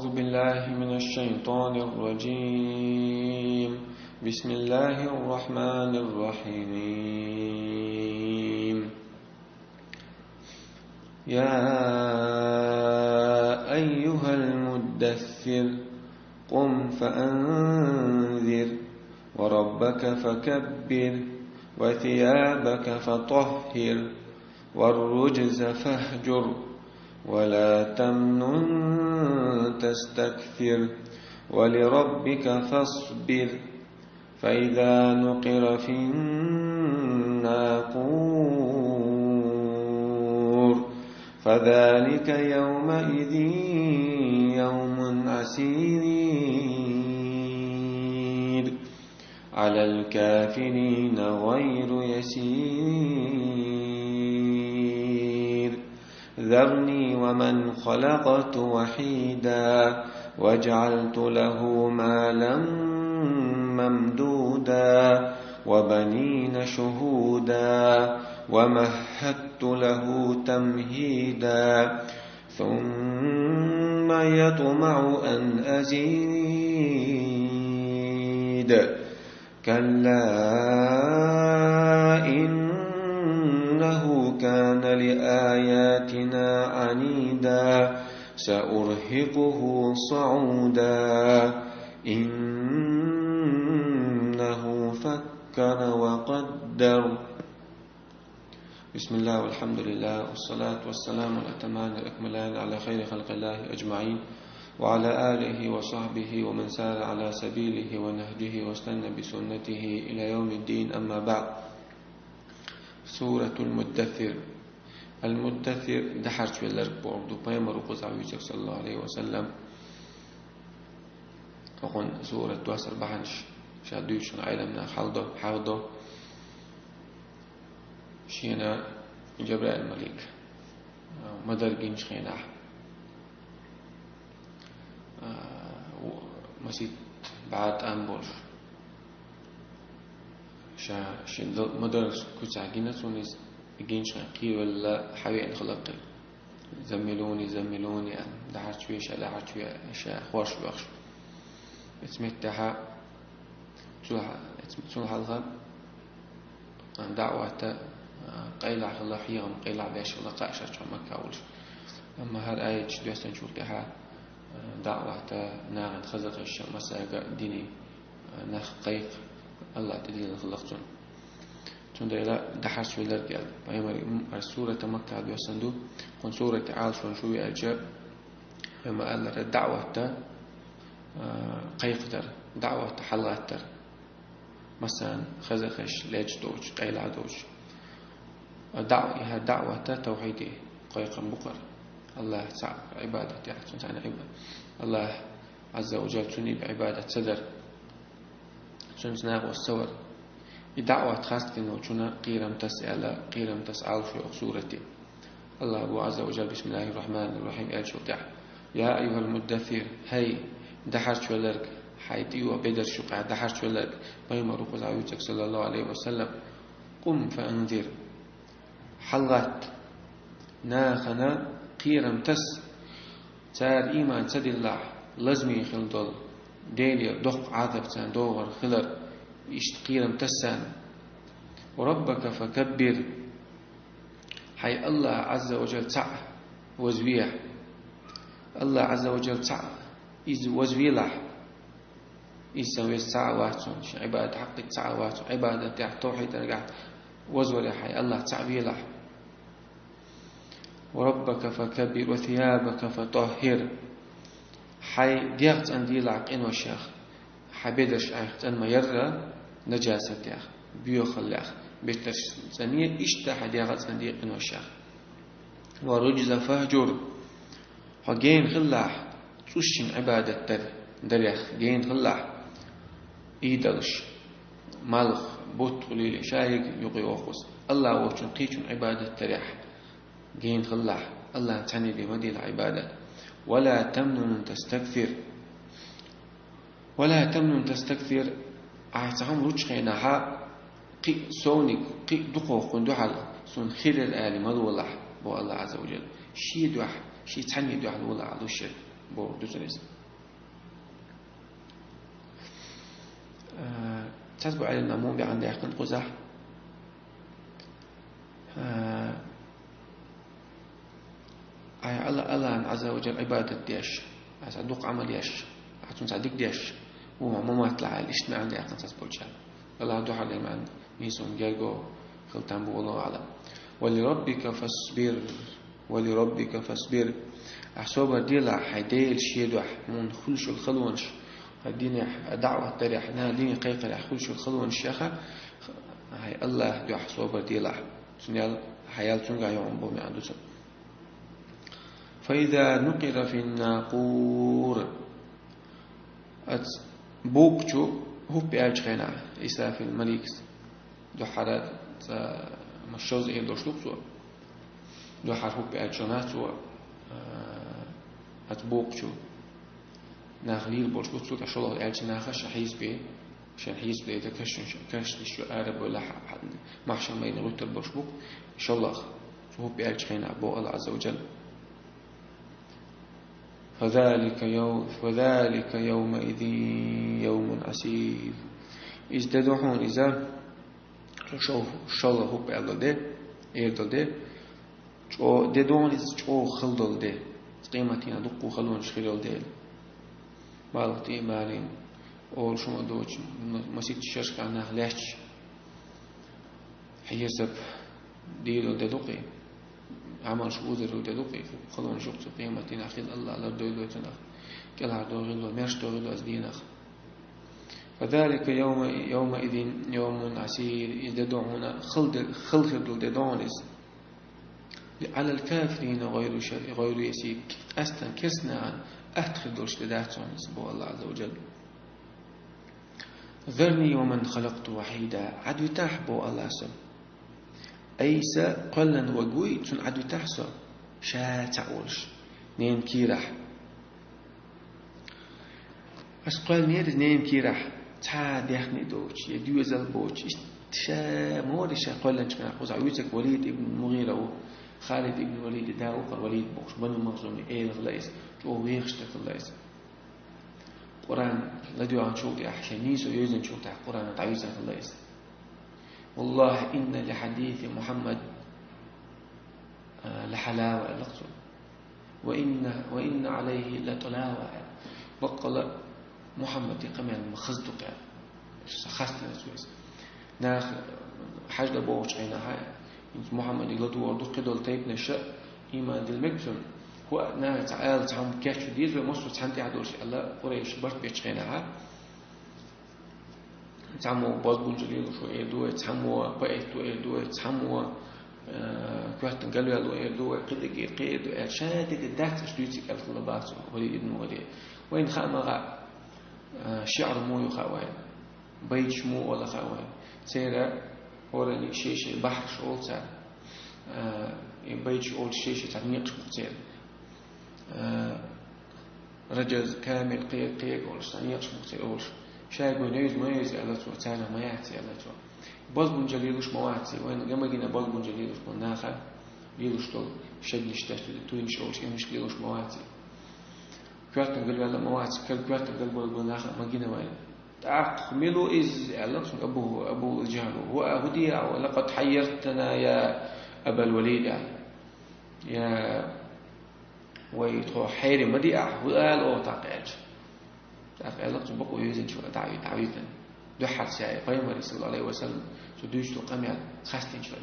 أعوذ بالله من الشيطان الرجيم. بسم الله الرحمن الرحيم. يا أيها المدثر قم فأنذر وربك فكبر وثيابك فطهر والرجز فاهجر ولا تمنن تستكثر ولربك فاصبر فإذا نقر في الناقور فذلك يومئذ يوم عسير على الكافرين غير يسير ذرني ومن خلقت وحيدا وجعلت له مالا ممدودا وبنين شهودا ومهدت له تمهيدا ثم يطمع أن أزيد كلا إنه كان لآياتنا عنيدا سأرهقه صعودا إنه فكر وقدر. بسم الله والحمد لله والصلاة والسلام الأتمان الأكملان على خير خلق الله أجمعين وعلى آله وصحبه ومن سار على سبيله ونهجه واستنى بسنته إلى يوم الدين. أما بعد. سورة المدثر. المدثر دحرت في الأرض بعض بيمر قزعويجك صلى الله عليه وسلم وقل سورة تواسر بحنش شادوش عيلمنا حوضه شينا جبرائيل الملك مدر جنش خينا مسيد بعد أنبور مدر كتاعجينة ونس جنش قيل ولا حوي خلق زملوني دحرت شوية دحرت شوية خوش بخش اسمتها تسولها الغب دعوة قيلع الله حيهم قيلع بيش الله قاشر مكة أول. أما هالآية جدوسن شوفتها دعوة ناغن خزق مساق ديني نخ قيق الله تدين خلقتون تند إلى دحرت في الرجال بينما سورة مكة جدوسن كون سورة عالش ونشوي أجاب بما قال الدعوة قيق در دعوة حلقات در مثلا خزقش ليج دوج قيلع دوج دعوة توحيدي قيقا بقر الله تعالى عبادة يعني عبادة الله عز وجل تني بعبادة صدر سنسناغ والصور دعوة خاصة إنه قيرم تسأل في سورتي الله أبو عز وجل. بسم الله الرحمن الرحيم. يا أيها المدثر هاي دحرت شولرك حيتي وبدر شقع دحرت شولرك بيما رقص عيوتك صلى الله عليه وسلم قم فأنذر حلغت ناخنا قيرم تس تار إيمان سد الله لازمي خلدل ديلي دق عذب تان دوغر خلر إشت قيرم تسان وربك فكبر حي الله عز وجل تع وزويح الله عز وجل تع إذ وزويلح إسوي الساعات عبادة حق الساعات عبادة توحيد رجع وزول حي الله تعبيله وربك فكبر وثيابك فطهر حي ديقت عندي لعقين وشيخ حبيدش عيخت أن ما يرى نجاسة ياخ بيوخل ياخ بيتش زنية اشتاح ديقت عندي لعقين وشيخ ورجز فهجر حجين خلاح تشين عبادة دريخ جين خلاح إيدلش مالخ بوت قليل شايق يقي وخص الله وجن قيشن عبادة تريح جين خلاح الله تعني بمدي العبادة ولا تمنن تستكثر أعتهم رجخينا ها قي سونك قي دقو قندوحل سون خير الآل مدولح بو الله عز وجل شي دوح شي تعني دوح الولا على الشر بو دوسنيس تسبع على النمو بعند يحقن قزح الله عز وجل عبادة ديش أصدق عمل يش حتى صدق ديش وما ما طلع الاجتماع عند يحقن تسبع شان الله عدو حالي من ميسون جرجو خلتان بو الله أعلم ولربك فاصبر أحسوبها ديلا حيديل شيدوح من خلش الخلونش الدين دعوة تريح نا دين قيقر خلش الخلونش يخا هاي الله دو أحسوبها ديلا سنيال حيال تنقع يوم بومي عندوسا فإذا نقر في الناقور بوكتو هو بيالج خينا إساف المليكس دو حرات مشوز إيه دو شلوكسو دو حرهو بيالجوناتو أتبوكتو ناخليل بوشبوتو كشلو الألج ناخش حيز بي عشان حيز بي إذا كشن شو أرب ولا محشر ما ينغوت البوشبوك إن شاء الله فهو بيالج خينا أبو الله عز وجل فذلك يومئذ يوم عسير ازدادوحون إذا شوف شاء الله هو بيالله ده إيردل ده شو ددون إذا شو خلدل ده قيمتنا دقو خلون شخيرل ده بالغ تيمالين أول شو دوش مسيت الشرك عنها ليش حيسب ديلو ده دقي عمل شو ذرو ده دقي خلون شقت قيمتنا خيل الله لا دويلو تنخ كلا دوغلو مش دوغلو أزدينخ فذلك يومئذ يوم عسير إذا دعونا خلدل ده دونس على الكافرين غير يسير أستن كسنا عن أدخل دولش لداتهم سبو الله عز وجل ذرني ومن خلقت وحيدا عدو تحبو الله سم أيسا قلن وقوي تن عدو تحسو شا تعولش نيم كيرح أسقال نيرز نيم كيرح تا ديخني دوش يدو زلبوش شا مورشا قلن شكنا قوز عويتك وليد ابن المغيرة خالد ابن وليد داوق وليد بوش بنو مخزومي إيه غلايس جو ويخشتك غلايس قرآن لديو عن شوتي أحشانيس ويوزن شوتي قرآن تعيسا غلايس والله إن لحديث محمد لحلاوة لقصه وإن عليه لطلاوة بقل محمد قميان مخزدك خاستنا سويس ناخ حاجة بوش عينا هاي محمد يلدو وردو قدول تيب نشاء إيمان دي المكتم هو ناها تعال تعام كاشو ديز ومصر تحنتي عدول شيء الله قريش برد بيتشغينها تعمو بازبون جليل وشو إيدو تعمو بأيتو إيدو تعمو كواتن قالوا يالو إيدو قيدو شادد الدات اشتويتك الخلبات ولي ابن ولي وين خامغا شعر مو يخاوين بيت مو ولا خاوين سيرا وراني شيشة بحر شغل تاع بيت شغل شيشة تاع نيقش مقتل رجز كامل قيق ولا تاع نيقش مقتل أولش شايب ونيز ميز على تو تاعنا ما يعطي على تو بازبون جليلوش مواتي وين جم جينا بازبون جليلوش مناخا ليلوش تو شد نشتاش توين شغلش مش ليلوش مواتي كواتن قال ولا مواتي كل كواتن قال بازبوناخا ما جينا وين تعقملوا إز علقص أبو الجهل هو هدي ولقد حيرتنا يا أبا الوليد يا ويتو حير مديع وقال أو تعقل علقص بقوا يزن شو تعويذا دحر ساي قيمة صلى الله عليه وسلم سدوش تقمع خاستين شو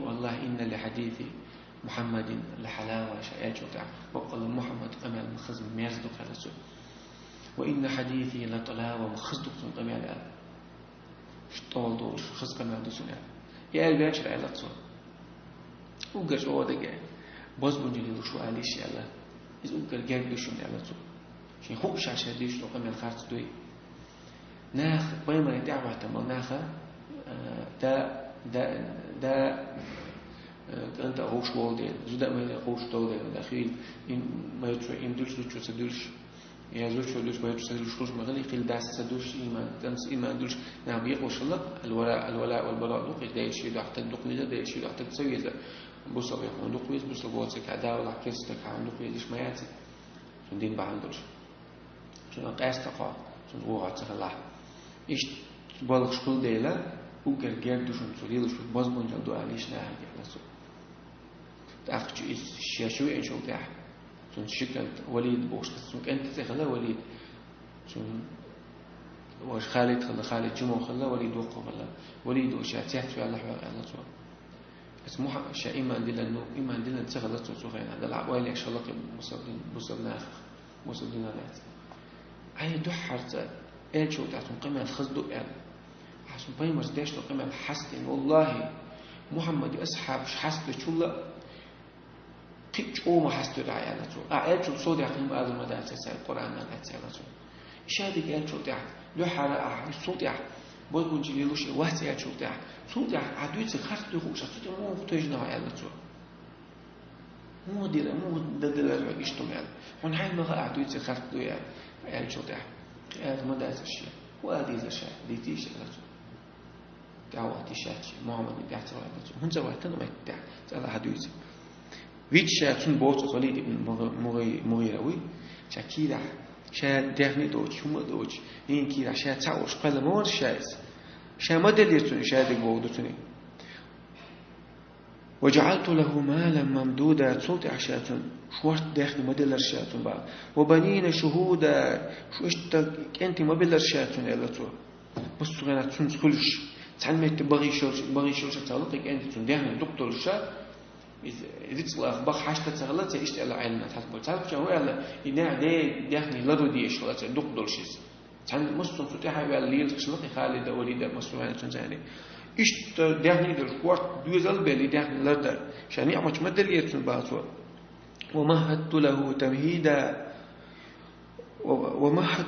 والله إن لحديث محمد لحلاوة شايات شو تاع وقال محمد قمع المخزن ميرزدو خلصو وإن حديثي لطلاوة وخصدق تنقمي على شطول دول خصدق ما عنده سنة يا الباشر على تصور وقرش هو دقاء بازبون جليل شو عليش يلا إذا وقر جاك دوشون على تصور شين خوش عشان ديش لقمي الخارج دوي ناخ بيما يدعوة تمام ناخ دا أنت أغوش والدين زدا ما يغوش دولين الأخير ما يدلش دوش تدلش يا زوج فلوس ما يدلش خروج مغلي قيل داس تدلش إيمان دلش نعم يقوش الله الولاء والبراء دق ده شيء ده حتى دق نجا ده شيء ده حتى تسوي ذا بوصل يكون دق ويز بوصل بوصل كعدا ولا كيستك عن دق ويز ما ياتي دين بعندوش شنو قاس تقع شنو وقعت سخلاح إيش بالغ شكل ديلا وقر جردو شنو سوليل شو بزبون جلدو عليش ناهي على سو تأخذ الشاشوي إن شاء الله شنو شكل وليد بوش شنو أنت تخلا وليد شنو وش خالد خلا خالد جمو خلا وليد وقو خلا وليد وش أتيت في الله على سو اسمه شيء إيمان دلنا إيمان دلنا تخلا سو خينا هذا العب وين إن شاء الله مصلين ناس أي دحرت إيش شو تعرفون قيمة الخزدو يعني عشان بيمر ديش لو قيمة الحسد والله محمد أصحاب حسد شو لا قيش ما حسد رعي على شو أعيش شو صودي عقيم هذا ما ده أساس القرآن ما ده أساس شو إيش هذا قال شو ده لو حرا صودي بقول جلي لوش واحد قال شو ده صودي عدويت خرط له وش صودي مو تجنا على شو مو دير إيش تمام هون هاي ما عدويت خرط له يعني شو ده هذا ما ده أساس شيء وهذه الأشياء دي تيجي على شو دعوة تشاتي محمد بيعترف على شو هن زوجة ما يتع على حدوث ويش شاتون بوت وليد ابن مغيروي شكيرة شاد دهني دوج شو دوج إن كيرة شاد تعوش قل مور شايز شامدل يتوني شاد بودتوني وجعلت له مالا ممدودا صوت عشاتون شوارت داخل مدلر شاتون بعد وبنين شهودا شو اشتك انت ما بلر شاتون يلا تو بس غير تنسخلش تعلمت بغي شو تعلقك انت تون داخل دكتور الشات إذا تصل بخ حشت تغلط إيش على علم تحسب تعرف شو على إنها ده داخل لرو دي شو دكتور شيء تعلم مصطفى فتحها على الليل تشلقي خالد وليد مصطفى تنزاني إيش داخل الكوارت دوزل بالي داخل لردا شان يعمل مدل يتسون بعضه ومهدت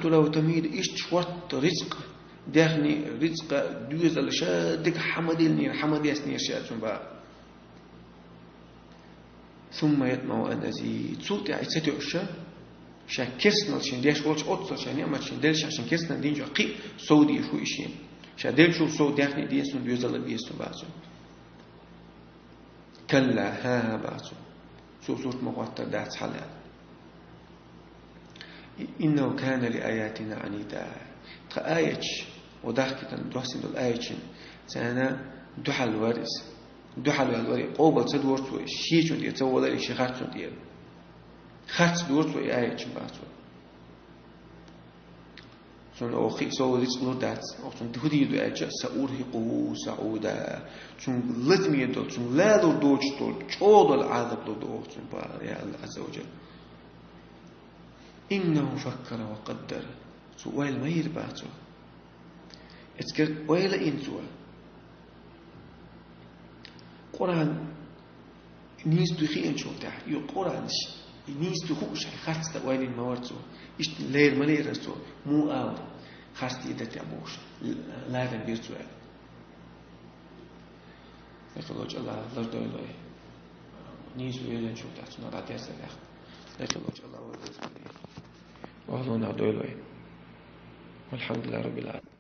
له تمهيد إيش شوارت رزق داخل رزق دوزل شادك حمديني حمد يسني شاتون بعض ثم يطمع أن أزيد صوت عيسى عشان شان كسنا شان ديش قولش أتصل شان يعمل شان دلش عشان كسنا دينجو قي سودي شو إشين شان دلشو سود داخل ديسون دوزل ديسون بعضه كلا ها بعضه صوت مقطع دات حلال إنه كان لآياتنا عنيدا تآيش وضحكة دوحسن الآيشين سأنا دحل وارس دحل والوري قوبل تدورت شيء جند يتولى لشيء خاتم ديال خات دورت آيش بعضه سون أخي سوى لسه دات أو سون تهدي دو أجا سأرهقه سعودا سون لازم يدل سون لا دوج دول شود العذاب دول سون يا الله عز وجل إنه فكر وقدر سؤال ما يربعته إذكر ويلا إنسوا قرآن نيس تخي إن شو تاع يقرآن نيس تخوش خاص تقوين الموارد سو إيش لير ملير سو مو أو خاص تيدا تعبوش لا تنبير سؤال لكن الله لرد الله نيس ويلا شو تاع سنا راتي أسرع لكن الله والله نعدو الله والحمد لله رب العالمين